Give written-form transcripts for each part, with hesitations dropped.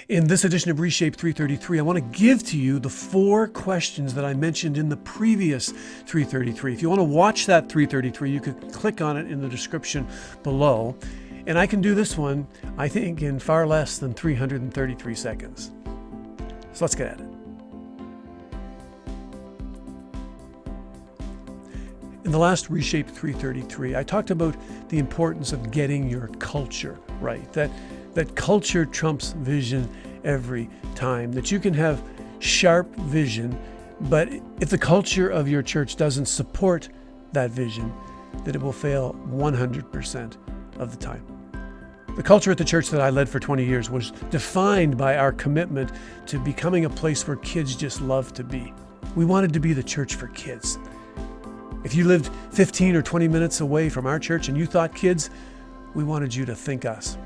In this edition of reShape 333, I want to give to you the 4 questions that I mentioned in the previous 333. If you want to watch that 333, you could click on it in the description below. And I can do this one, I think, in far less than 333 seconds. So let's get at it. In the last reShape 333, I talked about the importance of getting your culture right, that culture trumps vision every time, that you can have sharp vision, but if the culture of your church doesn't support that vision, that it will fail 100% of the time. The culture at the church that I led for 20 years was defined by our commitment to becoming a place where kids just love to be. We wanted to be the church for kids. If you lived 15 or 20 minutes away from our church and you thought kids, we wanted you to think us.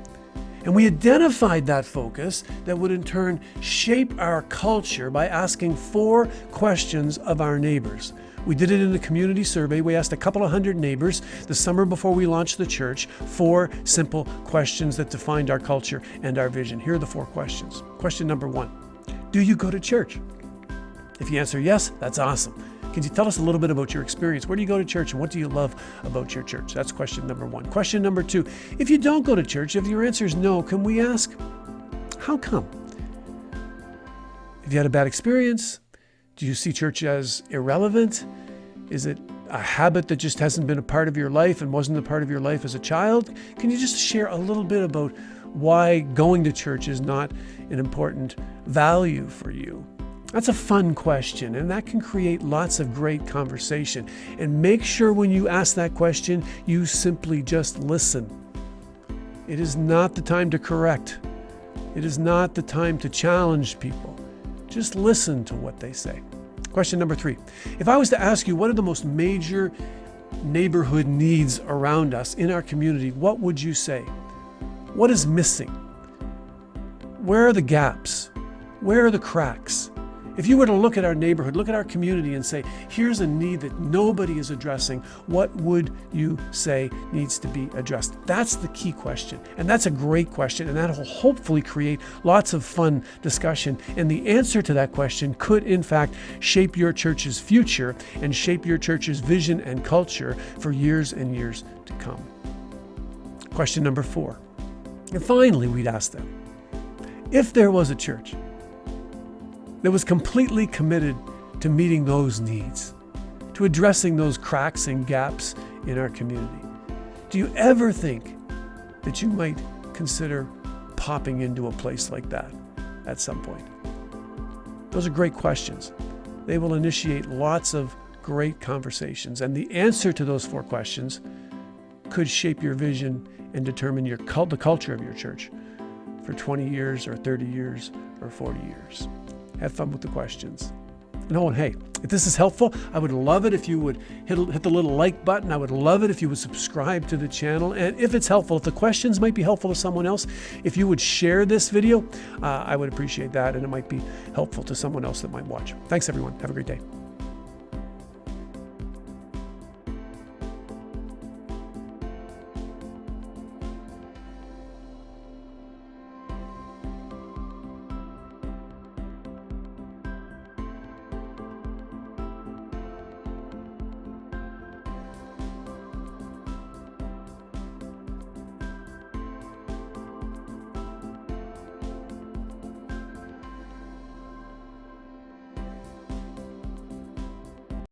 And we identified that focus that would in turn shape our culture by asking 4 questions of our neighbors. We did it in a community survey. We asked a couple of hundred neighbors the summer before we launched the church 4 simple questions that defined our culture and our vision. Here are the 4 questions. Question number 1, do you go to church? If you answer yes, that's awesome. Can you tell us a little bit about your experience? Where do you go to church and what do you love about your church? That's question number 1. Question number 2, if you don't go to church, if your answer is no, can we ask, how come? Have you had a bad experience? Do you see church as irrelevant? Is it a habit that just hasn't been a part of your life and wasn't a part of your life as a child? Can you just share a little bit about why going to church is not an important value for you? That's a fun question, and that can create lots of great conversation. And make sure when you ask that question, you simply just listen. It is not the time to correct. It is not the time to challenge people. Just listen to what they say. Question number 3. If I was to ask you what are the most major neighborhood needs around us in our community, what would you say? What is missing? Where are the gaps? Where are the cracks? If you were to look at our neighborhood, look at our community and say, here's a need that nobody is addressing, what would you say needs to be addressed? That's the key question. And that's a great question. And that will hopefully create lots of fun discussion. And the answer to that question could, in fact, shape your church's future and shape your church's vision and culture for years and years to come. Question number 4. And finally, we'd ask them, if there was a church that was completely committed to meeting those needs, to addressing those cracks and gaps in our community, do you ever think that you might consider popping into a place like that at some point? Those are great questions. They will initiate lots of great conversations, and the answer to those 4 questions could shape your vision and determine the culture of your church for 20 years or 30 years or 40 years. Have fun with the questions. And hey, if this is helpful, I would love it if you would hit the little like button. I would love it if you would subscribe to the channel. And if it's helpful, if the questions might be helpful to someone else, if you would share this video, I would appreciate that. And it might be helpful to someone else that might watch. Thanks, everyone. Have a great day.